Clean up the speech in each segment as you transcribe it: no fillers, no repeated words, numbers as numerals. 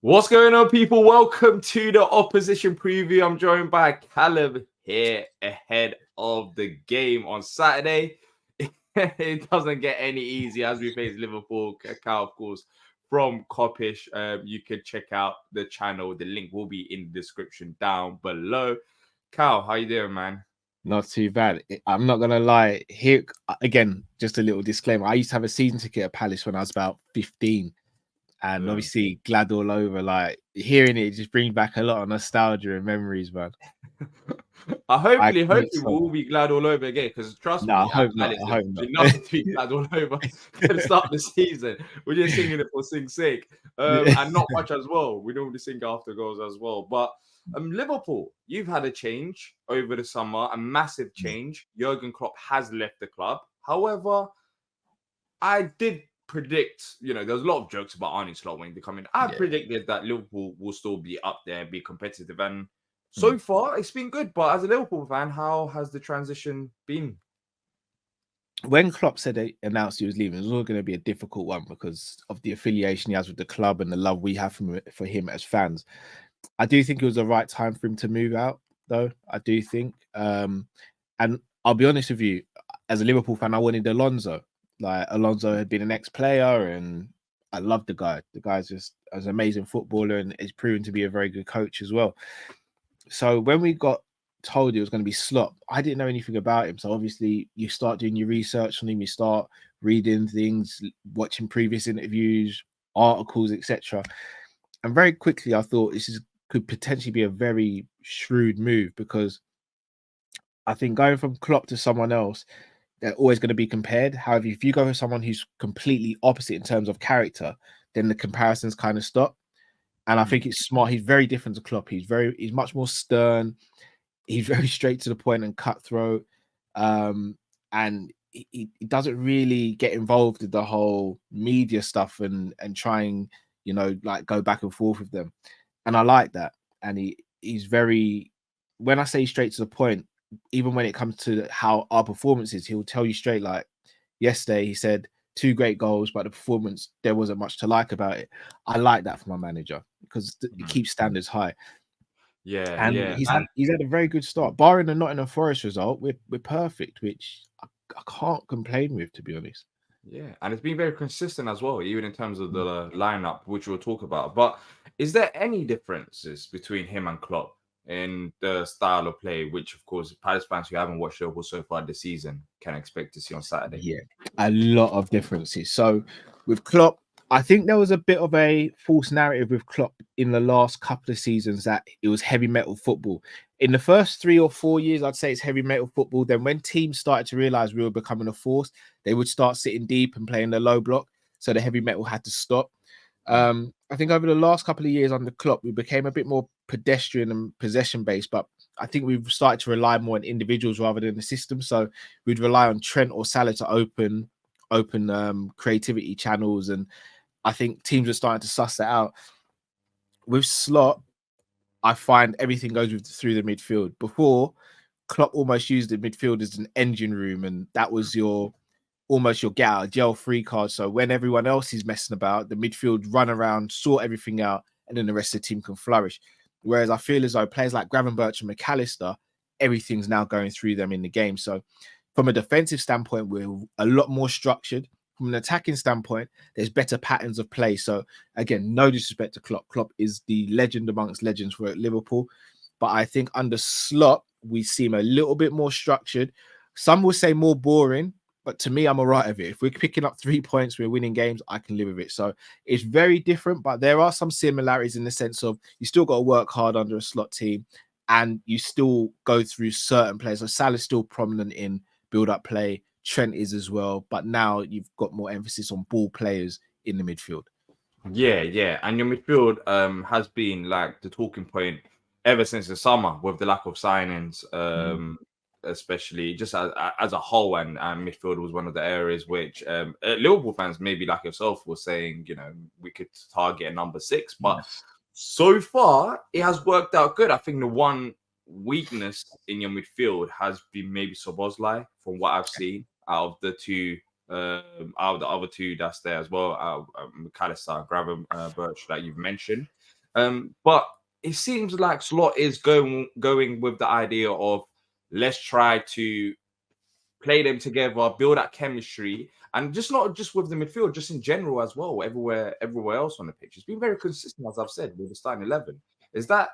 What's going on, people? Welcome to the opposition preview. I'm joined by Callum here ahead of the game on Saturday. It doesn't get any easier as we face Liverpool. Cal, of course, from Kopish. You can check out the channel. The link will be in the description down below. Cal, how you doing, man? Not too bad. I'm not gonna lie. Here again, just a little disclaimer. I used to have a season ticket at Palace when I was about 15, and obviously glad all over. Like hearing it just brings back a lot of nostalgia and memories, man. Hopefully we'll be glad all over again, because trust me, I hope not. I hope there's not. nothing to be glad all over at the start of the season. We're just singing it for sing's sake, and not much as well. We normally sing after goals as well. But Liverpool, you've had a change over the summer, a massive change. Jurgen Klopp has left the club. However, I did predict, there was a lot of jokes about Arne Slot when they come in. I predicted that Liverpool will still be up there, be competitive, and so far it's been good. But as a Liverpool fan, how has the transition been? When Klopp announced he was leaving, it was all going to be a difficult one because of the affiliation he has with the club and the love we have for him as fans. I do think it was the right time for him to move out, though. I do think. And I'll be honest with you, as a Liverpool fan, I wanted Alonso. Like, Alonso had been an ex-player, and I love the guy. The guy's just an amazing footballer and is proven to be a very good coach as well. So when we got told it was going to be Slot, I didn't know anything about him. So obviously you start doing your research on him, you start reading things, watching previous interviews, articles, etc. And very quickly I thought could potentially be a very shrewd move, because I think going from Klopp to someone else, they're always going to be compared. However, if you go with someone who's completely opposite in terms of character, then the comparisons kind of stop. And I think it's smart. He's very different to Klopp. He's much more stern. He's very straight to the point and cutthroat. And he doesn't really get involved in the whole media stuff and trying, like go back and forth with them. And I like that. And he's very, when I say straight to the point, even when it comes to how our performance is, he'll tell you straight, like yesterday, he said 2 great goals, but the performance, there wasn't much to like about it. I like that from my manager because it keeps standards high. He's had a very good start. Barring the Nottingham Forest result, we're perfect, which I can't complain with, to be honest. Yeah, and it's been very consistent as well, even in terms of the lineup, which we'll talk about. But is there any differences between him and Klopp in the style of play, which, of course, Palace fans who haven't watched Liverpool so far this season can expect to see on Saturday? Yeah, a lot of differences. So with Klopp, I think there was a bit of a false narrative with Klopp in the last couple of seasons that it was heavy metal football. In the first 3 or 4 years, I'd say it's heavy metal football. Then when teams started to realize we were becoming a force, they would start sitting deep and playing the low block. So the heavy metal had to stop. I think over the last couple of years under Klopp, we became a bit more pedestrian and possession based, but I think we've started to rely more on individuals rather than the system. So we'd rely on Trent or Salah to open creativity channels, and I think teams are starting to suss that out. With Slot, I find everything goes through the midfield. Before, Klopp almost used the midfield as an engine room, and that was almost your get out of jail free card. So when everyone else is messing about, the midfield run around, sort everything out, and then the rest of the team can flourish. Whereas I feel as though players like Gravenberch and McAllister, everything's now going through them in the game. So from a defensive standpoint, we're a lot more structured. From an attacking standpoint, there's better patterns of play. So again, no disrespect to Klopp. Klopp is the legend amongst legends for Liverpool. But I think under Slot, we seem a little bit more structured. Some will say more boring, but to me, I'm all right with it. If we're picking up 3 points, we're winning games, I can live with it. So it's very different, but there are some similarities in the sense of you still got to work hard under a Slot team and you still go through certain players. So Salah's still prominent in build-up play. Trent is as well, but now you've got more emphasis on ball players in the midfield. Yeah. And your midfield has been like the talking point ever since the summer with the lack of signings, especially just as a whole. And midfield was one of the areas which Liverpool fans, maybe like yourself, were saying, we could target a number 6. But so far, it has worked out good. I think the one weakness in your midfield has been maybe Szoboszlai, from what I've seen out of the 2 Out of the other two that's there as well, McAllister, Birch that you've mentioned. But it seems like Slot is going with the idea of let's try to play them together, build that chemistry, and just not just with the midfield, just in general as well, everywhere else on the pitch. It's been very consistent, as I've said, with the starting 11. Is that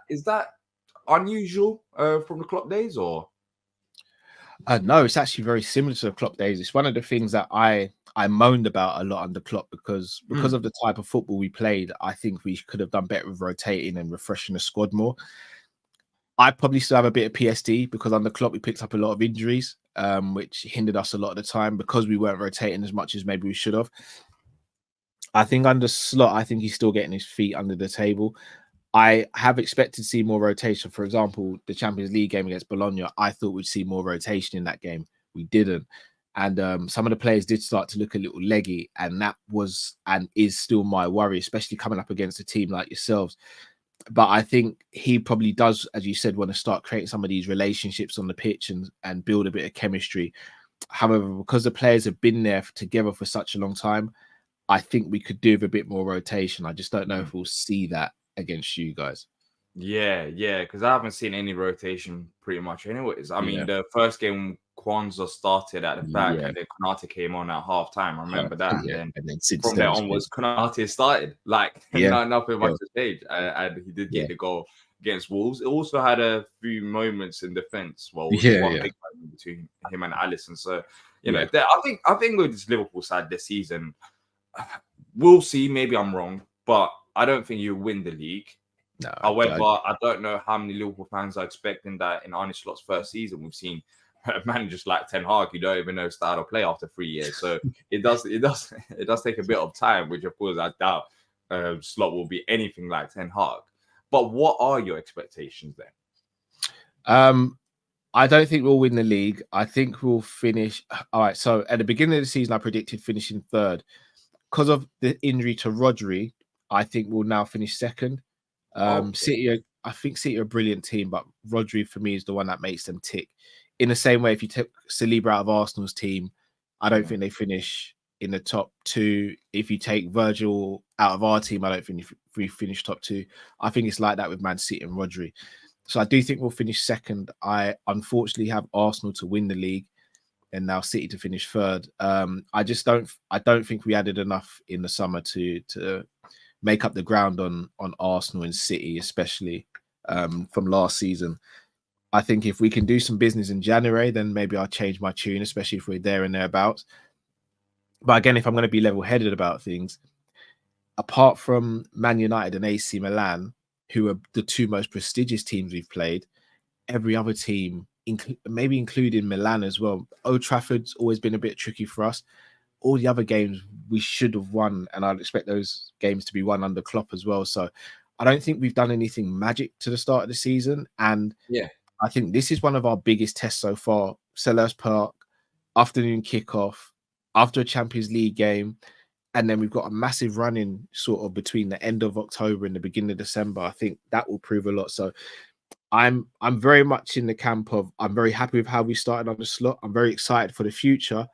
unusual from the Klopp days, or? No, it's actually very similar to the Klopp days. It's one of the things that I moaned about a lot under Klopp because of the type of football we played. I think we could have done better with rotating and refreshing the squad more. I probably still have a bit of PSD because under Klopp we picked up a lot of injuries, which hindered us a lot of the time because we weren't rotating as much as maybe we should have. I think under Slot, I think he's still getting his feet under the table. I have expected to see more rotation. For example, the Champions League game against Bologna, I thought we'd see more rotation in that game. We didn't. And some of the players did start to look a little leggy. And that was and is still my worry, especially coming up against a team like yourselves. But I think he probably does, as you said, want to start creating some of these relationships on the pitch and build a bit of chemistry. However, because the players have been there together for such a long time, I think we could do with a bit more rotation. I just don't know if we'll see that against you guys. Yeah, because I haven't seen any rotation pretty much anyways. I mean, Yeah. the first game Kwanzaa started at the back Yeah. and then Konate came on at half time. I remember that. Yeah. And then since From then, there it's been, onwards, Konate started. Like, yeah, nothing yeah, much has changed. And he did yeah, get the goal against Wolves. It also had a few moments in defense. Well, it was yeah, one yeah, big moment between him and Allison. So, yeah. I think with this Liverpool side this season, we'll see. Maybe I'm wrong, but I don't think you win the league. No, However, I don't know how many Liverpool fans are expecting that in Arne Slot's first season. We've seen managers like Ten Hag who don't even know style of play after 3 years. So it does take a bit of time, which of course I doubt Slot will be anything like Ten Hag. But what are your expectations then? I don't think we'll win the league. I think we'll finish. All right. So at the beginning of the season, I predicted finishing third. Because of the injury to Rodri, I think we'll now finish second. City, I think City are a brilliant team, but Rodri for me is the one that makes them tick. In the same way, if you take Saliba out of Arsenal's team, I don't think they finish in the top two. If you take Virgil out of our team, I don't think we finish top two. I think it's like that with Man City and Rodri. So I do think we'll finish second. I unfortunately have Arsenal to win the league and now City to finish third. I don't think we added enough in the summer to make up the ground on Arsenal and City, especially from last season. I think if we can do some business in January, then maybe I'll change my tune, especially if we're there and thereabouts. But again, if I'm going to be level-headed about things, apart from Man United and AC Milan, who are the two most prestigious teams we've played, every other team, maybe including Milan as well. Old Trafford's always been a bit tricky for us. All the other games we should have won, and I'd expect those games to be won under Klopp as well. So I don't think we've done anything magic to the start of the season. And I think this is one of our biggest tests so far. Selhurst Park, afternoon kickoff, after a Champions League game. And then we've got a massive run in sort of between the end of October and the beginning of December. I think that will prove a lot. So I'm very much in the camp of I'm very happy with how we started on the slot. I'm very excited for the future,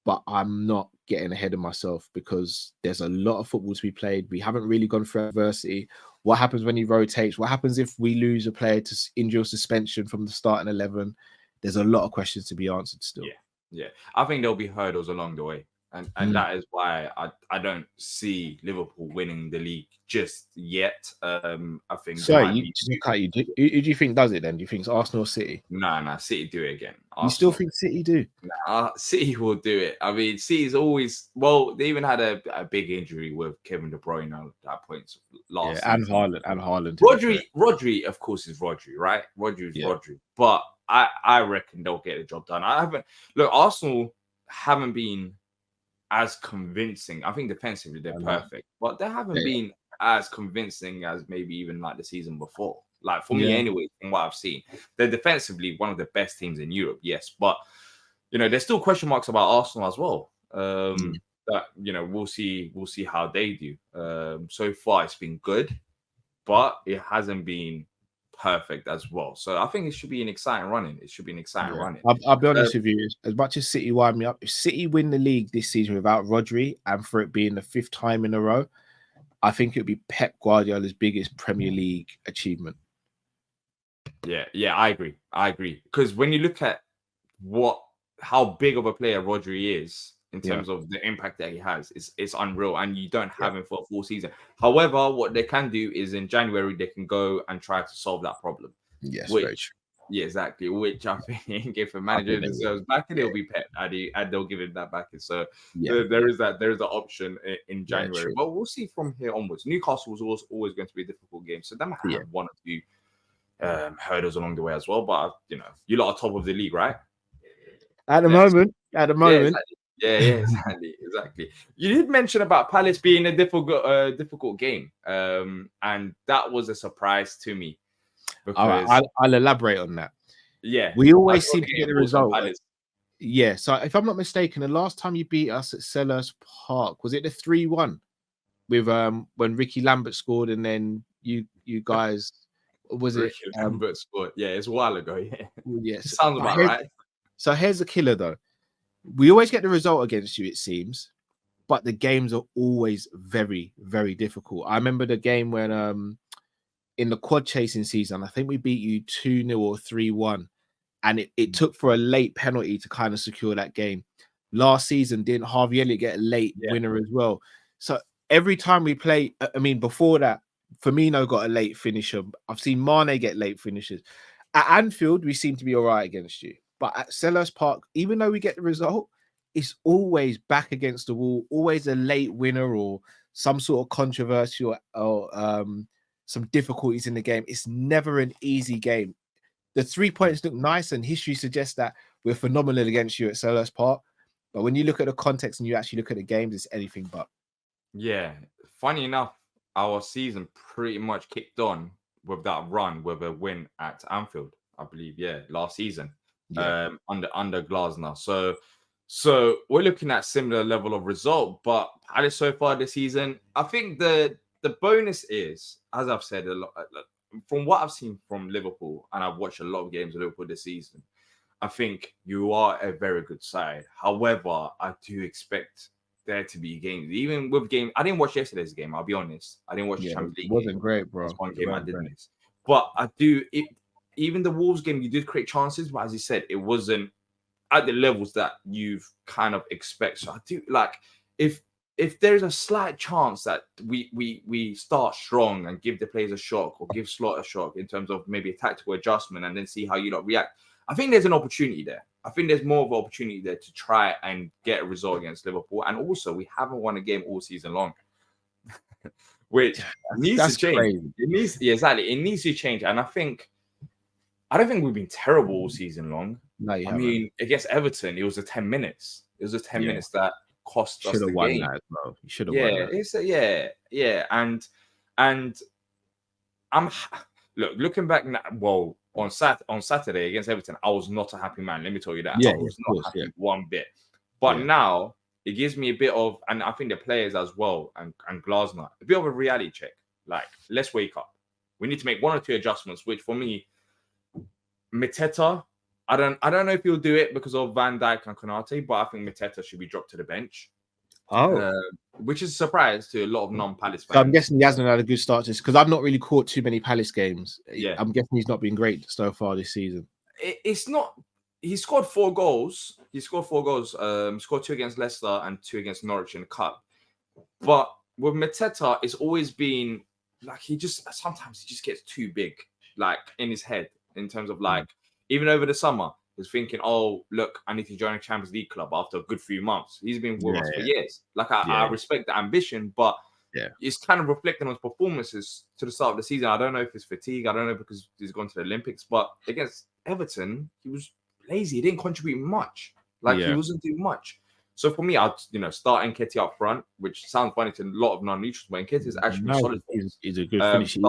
but I'm not getting ahead of myself because there's a lot of football to be played. We haven't really gone through adversity. What happens when he rotates? What happens if we lose a player to injury or suspension from the starting 11? There's a lot of questions to be answered still. Yeah. I think there'll be hurdles along the way. And that is why I don't see Liverpool winning the league just yet. I think. Sorry, who do you think does it then? Do you think it's Arsenal or City? No, City do it again. Arsenal. You still think City do? City will do it. I mean, City's always they even had a big injury with Kevin De Bruyne at that point last season. And Haaland. Rodri, of course, is Rodri, right? Rodri is Rodri. But I reckon they'll get the job done. Arsenal haven't been as convincing. I think defensively they're perfect, but they haven't been as convincing as maybe even like the season before. Like for me anyway, from what I've seen, they're defensively one of the best teams in Europe, yes, but there's still question marks about Arsenal as well. That we'll see how they do. So far it's been good, but it hasn't been perfect as well. So I think it should be an exciting running. It should be an exciting running. I'll be honest with you. As much as City wind me up, if City win the league this season without Rodri, and for it being the 5th time in a row, I think it would be Pep Guardiola's biggest Premier League achievement. Yeah, I agree. Because when you look at how big of a player Rodri is in terms of the impact that he has, it's unreal, and you don't have him for a full season. However, what they can do is in January they can go and try to solve that problem. Yes, which, very true. Yeah, exactly. Which I think if a manager deserves backing, it'll be Pep, and they'll give him that backing. So there is the option in January, but we'll see from here onwards. Newcastle was always going to be a difficult game, so they might have one or two hurdles along the way as well. But you lot are top of the league, right? At the moment. Exactly. You did mention about Palace being a difficult game, and that was a surprise to me. Because I'll elaborate on that. Yeah, we always seem to get the result. Yeah, so if I'm not mistaken, the last time you beat us at Selhurst Park, was it the 3-1 with when Ricky Lambert scored, and then you guys, was it Ricky Lambert scored? Yeah, it's a while ago. Yeah, yes, sounds about right. So here's the killer though. We always get the result against you, it seems, but the games are always very, very difficult. I remember the game when in the quad chasing season, I think we beat you 2-0 or 3-1, and it took for a late penalty to kind of secure that game. Last season, didn't Harvey Elliott get a late winner as well? So every time we play, I mean, before that, Firmino got a late finisher. I've seen Mane get late finishes. At Anfield, we seem to be all right against you. But at Selhurst Park, even though we get the result, it's always back against the wall, always a late winner or some sort of controversial or some difficulties in the game. It's never an easy game. The 3 points look nice, and history suggests that we're phenomenal against you at Selhurst Park. But when you look at the context and you actually look at the games, it's anything but. Yeah. Funny enough, our season pretty much kicked on with that run with a win at Anfield, I believe. Yeah, last season. Under Glasner. So we're looking at similar level of result, but Palace so far this season, I think the bonus is, as I've said a lot, from what I've seen from Liverpool, and I've watched a lot of games of Liverpool this season, I think you are a very good side. However, I do expect there to be games, even with game. I didn't watch yesterday's game. I'll be honest. I didn't watch the Champions League. It wasn't great, bro. That's one game I did miss. But I do. Even the Wolves game, you did create chances, but as you said, it wasn't at the levels that you've kind of expect. So I do like if there's a slight chance that we start strong and give the players a shock or give Slot a shock in terms of maybe a tactical adjustment and then see how you lot react. I think there's an opportunity there. I think there's more of an opportunity there to try and get a result against Liverpool. And also, we haven't won a game all season long, which needs to change. Crazy. It needs to change. And I don't think we've been terrible all season long. No, I mean, against Everton, it was a 10 minutes. It was a 10 minutes that cost us the game. That as well. You should have won that. And I'm looking back now. Well, on Saturday against Everton, I was not a happy man. Let me tell you that. I was not happy one bit. But now it gives me a bit of, and I think the players as well, and Glasner, a bit of a reality check. Like, let's wake up. We need to make 1 or 2 adjustments, which for me, Mateta, I don't know if he'll do it because of Van Dijk and Konate, but I think Mateta should be dropped to the bench. Which is a surprise to a lot of non-Palace fans. So I'm guessing he hasn't had a good start to this because I've not really caught too many Palace games. Yeah, I'm guessing he's not been great so far this season. It's not. He scored 4 goals. Scored 2 against Leicester and 2 against Norwich in the Cup. But with Mateta, it's always been like sometimes he just gets too big, like in his head. In terms of like, even over the summer, he's thinking, oh, look, I need to join a Champions League club after a good few months. He's been with us for years. Like, I respect the ambition, but it's kind of reflecting on his performances to the start of the season. I don't know if it's fatigue. I don't know because he's gone to the Olympics. But against Everton, he was lazy. He didn't contribute much. He wasn't doing much. So for me, I'd start Nketiah up front, which sounds funny to a lot of non-neutrals, but Nketiah is actually solid. He's a good finisher.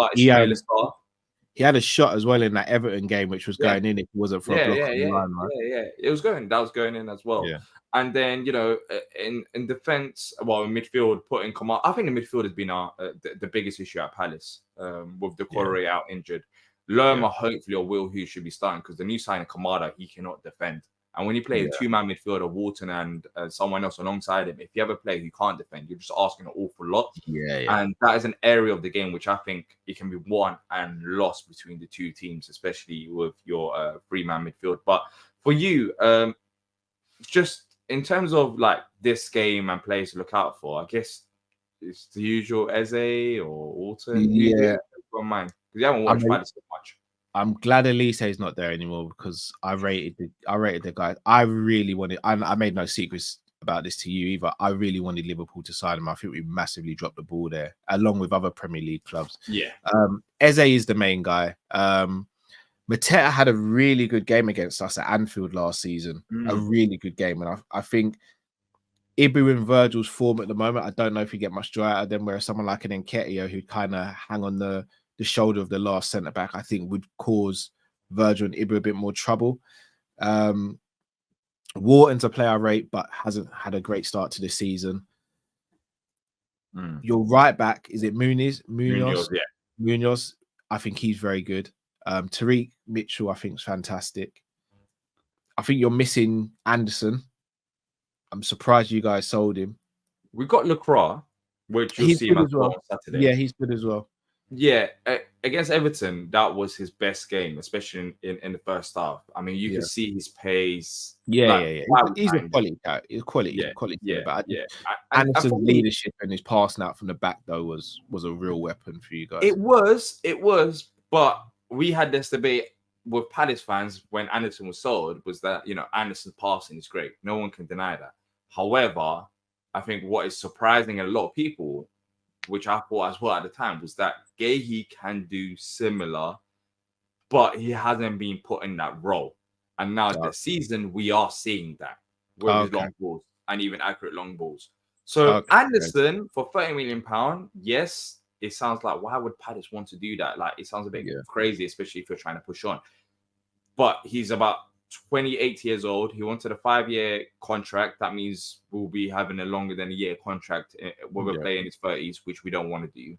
He had a shot as well in that Everton game, which was going in if it wasn't for a block on the line, right? It was going. That was going in as well. Yeah. And then in defense, in midfield, putting Kamal. I think the midfield has been the biggest issue at Palace with the Correa out injured. Lerma, hopefully, or Will Hughes should be starting because the new signing, Kamada, he cannot defend. And when you play a two-man midfielder, Wharton and someone else alongside him, if you have a player who can't defend, you're just asking an awful lot. And that is an area of the game which I think it can be won and lost between the two teams, especially with your three-man midfield. But for you, just in terms of like this game and players to look out for, I guess it's the usual Eze or Wharton. Yeah, on mine because you haven't watched Palace so much. I'm glad Elise is not there anymore because I rated the guy. I really wanted. I made no secrets about this to you either. I really wanted Liverpool to sign him. I think we massively dropped the ball there, along with other Premier League clubs. Yeah. Eze is the main guy. Mateta had a really good game against us at Anfield last season. A really good game, and I think Ibu and Virgil's form at the moment, I don't know if you get much joy out of them, whereas someone like an Nketiah who kind of hang on the shoulder of the last centre-back, I think would cause Virgil and Ibu a bit more trouble. Wharton's a player I rate, but hasn't had a great start to this season. Your right back, is it Munoz? Yeah. Munoz, I think he's very good. Tariq Mitchell, I think, is fantastic. I think you're missing Anderson. I'm surprised you guys sold him. We got Lacroix, which you'll see him as well on Saturday. Yeah, he's good as well. Yeah, against Everton, that was his best game, especially in the first half. I mean, you could see his pace. He's a quality guy. He's quality. Anderson's leadership and his passing out from the back though was a real weapon for you guys. It was, but we had this debate with Palace fans when Anderson was sold, was that Anderson's passing is great. No one can deny that. However, I think what is surprising a lot of people, which I thought as well at the time, was that Gahey can do similar, but he hasn't been put in that role. And now this season, we are seeing that with his long balls and even accurate long balls. So Anderson for £30 million, yes, it sounds like, why would Palace want to do that? Like, it sounds a bit crazy, especially if you're trying to push on. But he's about 28 years old. He wanted a 5-year contract. That means we'll be having a longer than a year contract when we're playing in his 30s, which we don't want to do.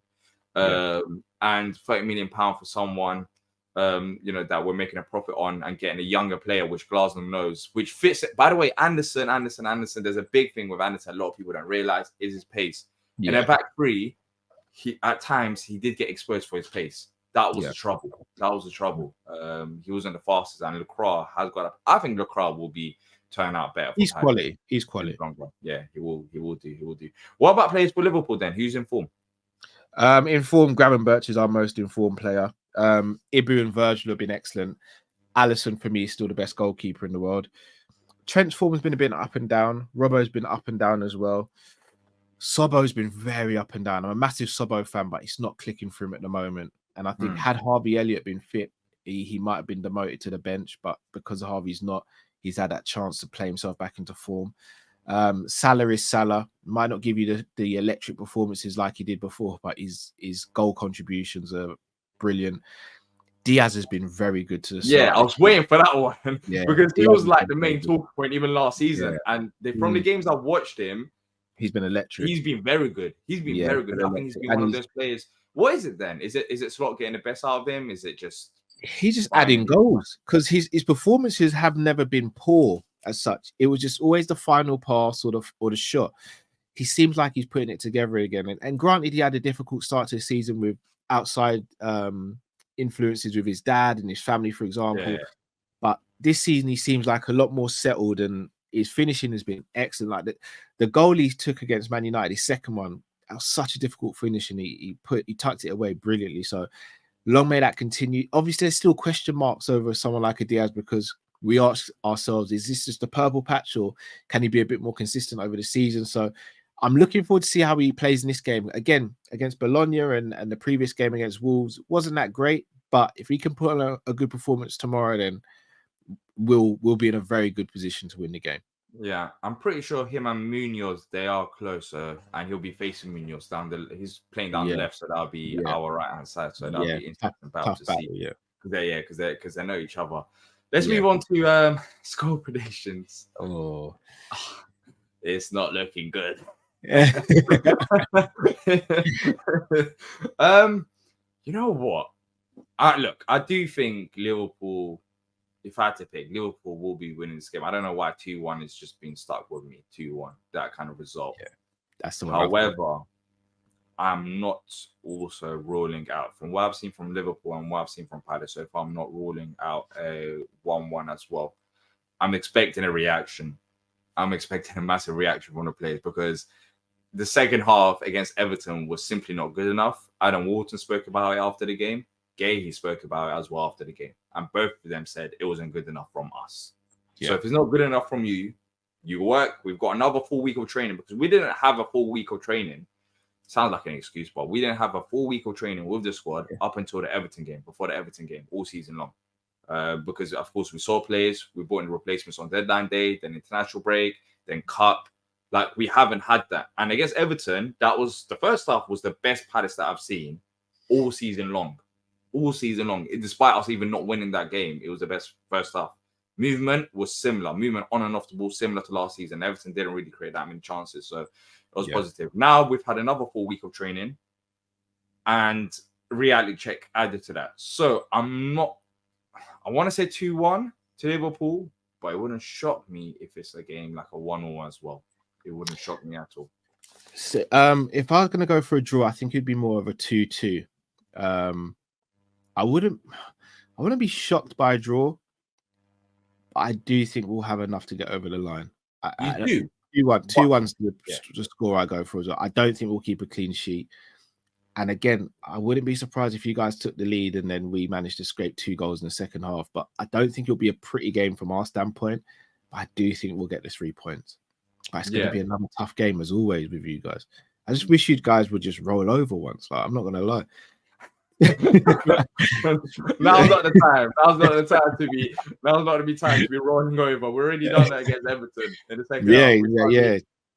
And £30 million for someone, that we're making a profit on and getting a younger player, which Glasgow knows, which fits it. By the way, Anderson, there's a big thing with Anderson a lot of people don't realize is his pace. And at back three, at times he did get exposed for his pace. That was the trouble. He wasn't the fastest, and Lacroix has got up. I think Lacroix will turn out better. He's quality. Yeah, he will do. What about players for Liverpool then? Who's in form? Informed, Gravenberch is our most informed player. Ibu and Virgil have been excellent. Alisson, for me, is still the best goalkeeper in the world. Trent's form has been a bit up and down. Robbo's been up and down as well. Sobbo's been very up and down. I'm a massive Sobbo fan, but it's not clicking for him at the moment. And I think had Harvey Elliott been fit, he might have been demoted to the bench. But because Harvey's not, he's had that chance to play himself back into form. Salah is Salah. Might not give you the electric performances like he did before, but his goal contributions are brilliant. Diaz has been very good to the side. I was waiting for that one because he was like the main talk point even last season. And from the games I've watched him, he's been electric. He's been very good. Very good. I think he's been one of those players. What is it then? Is it Slot getting the best out of him? Is it just he's just adding goals? Because his performances have never been poor as such. It was just always the final pass or the shot. He seems like he's putting it together again. And granted, he had a difficult start to the season with outside influences with his dad and his family, for example. But this season, he seems like a lot more settled, and his finishing has been excellent. Like the goal he took against Man United, his second one, that was such a difficult finish, and he tucked it away brilliantly. So long may that continue. Obviously, there's still question marks over someone like a Diaz because we ask ourselves, is this just a purple patch, or can he be a bit more consistent over the season? So I'm looking forward to see how he plays in this game. Again, against Bologna and the previous game against Wolves wasn't that great, but if he can put on a good performance tomorrow, then we'll be in a very good position to win the game. Yeah, I'm pretty sure him and Munoz, they are closer, and he'll be facing Munoz he's playing down the left, so that'll be our right-hand side. So that'll be interesting battle to see. Because they know each other. Let's move on to score predictions. Oh, it's not looking good. You know what? Look, I do think Liverpool, if I had to pick, Liverpool will be winning this game. I don't know why 2-1 is just being stuck with me. 2-1, that kind of result. Yeah, that's the one. However, I'm not also ruling out, from what I've seen from Liverpool and what I've seen from Palace so far, I'm not ruling out a 1-1 as well. I'm expecting a reaction. I'm expecting a massive reaction from the players because the second half against Everton was simply not good enough. Adam Walton spoke about it after the game. He spoke about it as well after the game. And both of them said it wasn't good enough from us. Yeah. So if it's not good enough from you, you work. We've got another full week of training because we didn't have a full week of training. Sounds like an excuse, but we didn't have a full week of training with the squad up until the Everton game, before the Everton game, all season long. Because, of course, we saw players, we brought in replacements on deadline day, then international break, then cup. Like, we haven't had that. And against Everton, that was the first half was the best Palace that I've seen all season long. All season long. Despite us even not winning that game, it was the best first half. Movement was similar. Movement on and off the ball, similar to last season. Everton didn't really create that many chances. So it was positive. Now we've had another full week of training and reality check added to that. So I want to say 2-1 to Liverpool, but it wouldn't shock me if it's a game like a 1-1 as well. It wouldn't shock me at all. So, if I was going to go for a draw, I think it'd be more of a 2-2. I wouldn't be shocked by a draw. But I do think we'll have enough to get over the line. You do? 2-1's the score I go for as well. I don't think we'll keep a clean sheet. And again, I wouldn't be surprised if you guys took the lead and then we managed to scrape 2 goals in the second half. But I don't think it'll be a pretty game from our standpoint. But I do think we'll get the 3 points. But it's going to be another tough game as always with you guys. I just wish you guys would just roll over once. Like, I'm not going to lie. Now's not the time. Now's not the time to be. Now's not the time to be rolling over. We've already done that against Everton in the second half.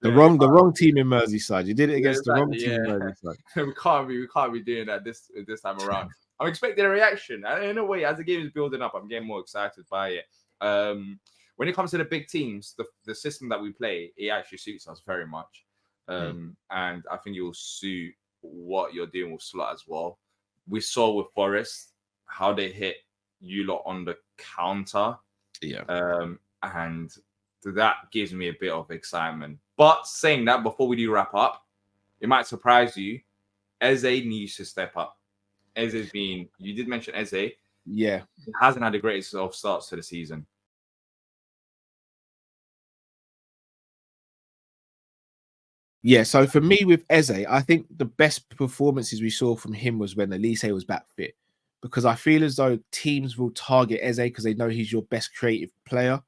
The wrong team in Merseyside. You did it against the wrong team in Merseyside. We can't be doing that this time around. I'm expecting a reaction. And in a way, as the game is building up, I'm getting more excited by it. When it comes to the big teams, the system that we play, it actually suits us very much. And I think it will suit what you're doing with Slot as well. We saw with Forest how they hit you lot on the counter. And that gives me a bit of excitement. But saying that, before we do wrap up, it might surprise you. Eze needs to step up. Eze's been, you did mention Eze. Yeah. He hasn't had the greatest of starts to the season. Yeah, so for me with Eze, I think the best performances we saw from him was when Elise was back fit. Because I feel as though teams will target Eze because they know he's your best creative player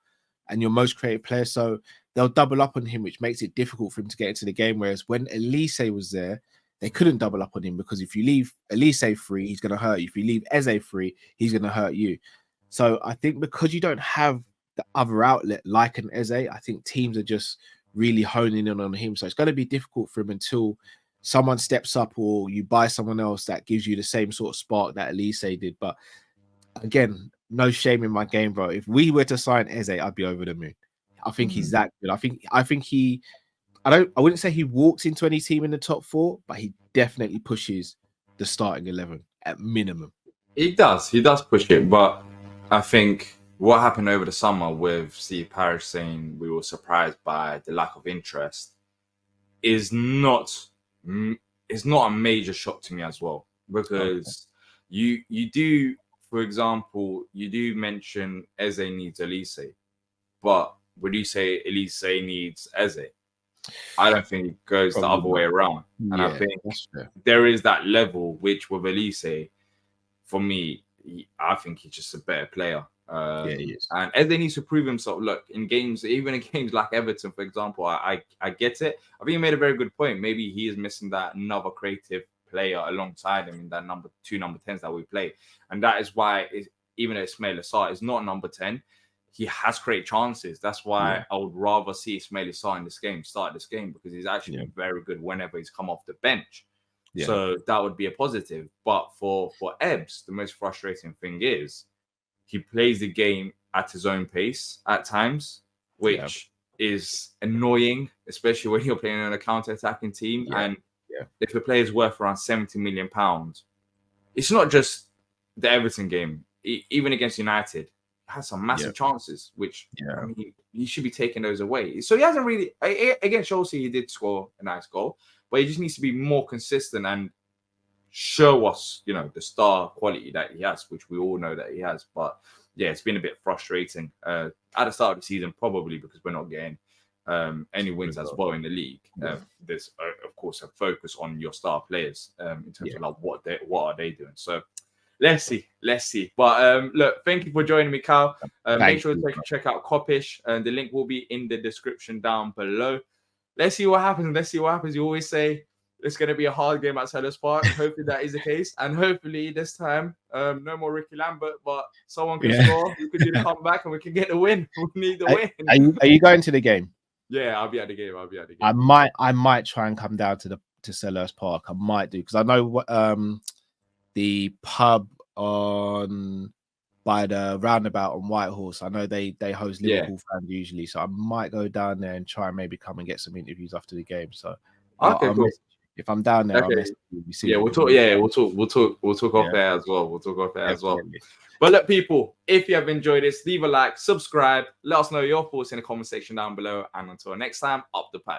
and your most creative player. So they'll double up on him, which makes it difficult for him to get into the game. Whereas when Elise was there, they couldn't double up on him because if you leave Elise free, he's going to hurt you. If you leave Eze free, he's going to hurt you. So I think because you don't have the other outlet like an Eze, I think teams are just really honing in on him. So it's going to be difficult for him until someone steps up or you buy someone else that gives you the same sort of spark that Elise did. But again, no shame in my game, bro. If we were to sign Eze, I'd be over the moon. I think he's that good. I think he, I wouldn't say he walks into any team in the top 4, but he definitely pushes the starting 11 at minimum. He does push it, but I think what happened over the summer with Steve Parish saying we were surprised by the lack of interest is not a major shock to me as well, because you do, for example, you do mention Eze needs Elise, but would you say Elise needs Eze? I don't think it goes the other way around. And I think there is that level, which with Elise, for me, I think he's just a better player. He is. And Eze needs to prove himself. Look, in games, even in games like Everton, for example, I get it. I think you made a very good point. Maybe he is missing that another creative player alongside him in that number 10s that we play. And that is why, even Ismail Assar is not number 10, he has created chances. That's why I would rather see Ismail Assar in this game, start this game, because he's actually been very good whenever he's come off the bench. Yeah. So that would be a positive. But for Ebbs, the most frustrating thing is he plays the game at his own pace at times, which is annoying, especially when you're playing on a counter-attacking team. And if the player is worth around £70 million, it's not just the Everton game, even against United, had some massive chances, which I mean, he should be taking those away. So he hasn't really, against Chelsea, he did score a nice goal, but he just needs to be more consistent and show us, you know, the star quality that he has, which we all know that he has. But yeah, it's been a bit frustrating at the start of the season, probably because we're not getting any wins as well in the league. There's of course a focus on your star players in terms of like what are they doing. So let's see. But look, thank you for joining me, Cal. Make sure to check out Kopish, and the link will be in the description down below. Let's see what happens. You always say it's going to be a hard game at Selhurst Park. Hopefully that is the case, and hopefully this time no more Ricky Lambert, but someone can score. We can do the comeback, and we can get the win. We need the win. Are you going to the game? Yeah, I'll be at the game. I might try and come down to Selhurst Park. I might do, because I know the pub by the roundabout on Whitehorse, I know they host Liverpool fans usually, so I might go down there and try and maybe come and get some interviews after the game. So cool. If I'm down there, I'll message you. We'll talk. Yeah, we'll talk off there as well. But look, people, if you have enjoyed this, leave a like, subscribe, let us know your thoughts in the comment section down below, and until next time, up the pad.